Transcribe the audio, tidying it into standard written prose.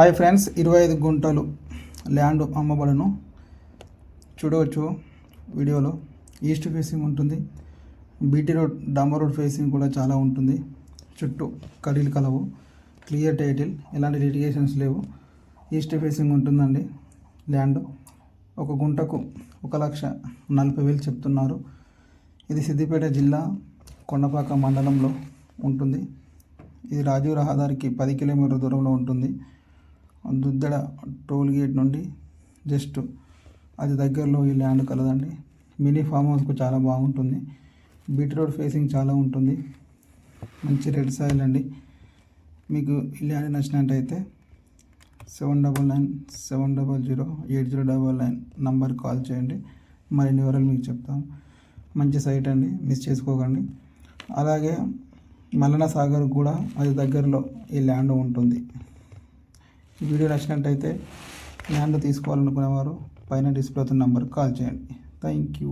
Hi friends, 25 గుంటలు land అమ్మబడును. చూడవచ్చు వీడియోలో. ఈస్ట్ ఫేసింగ్ ఉంటుంది. బీటీ రోడ్, డాంబర్ రోడ్ ఫేసింగ్ కూడా చాలా ఉంటుంది. చుట్టూ కడీలు కలవు. క్లియర్ టైటిల్, ఎలాంటి లిటిగేషన్స్ లేవు. ఈస్ట్ ఫేసింగ్ ఉంటుందండి ల్యాండ్. ఒక గుంటకు 1,40,000 చెప్తున్నారు. ఇది సిద్దిపేట జిల్లా కొండపాక మండలంలో ఉంటుంది. ఇది రాజీవ్ రహదారికి 10 కిలోమీటర్ల దూరంలో ఉంటుంది. దుద్దెడ టోల్ గేట్ నుండి జస్ట్ అది దగ్గరలో ఈ ల్యాండ్ కలదండి. మినీ ఫామ్ హౌస్కు చాలా బాగుంటుంది. బీటీ రోడ్ ఫేసింగ్ చాలా ఉంటుంది. మంచి రెడ్ సాయిల్ అండి. మీకు ఈ ల్యాండ్ నచ్చినట్టయితే 7997008099 నంబర్ కాల్ చేయండి. మరిన్ని వివరాలు మీకు చెప్తాము. మంచి సైట్ అండి, మిస్ చేసుకోకండి. అలాగే మల్లన సాగర్ కూడా అది దగ్గరలో ఈ ల్యాండ్ ఉంటుంది. ఈ వీడియో నచ్చినట్టయితే ల్యాండ్ తీసుకోవాలనుకునేవారు పైన డిస్ప్లే అవుతున్న నంబర్కి కాల్ చేయండి. Thank you.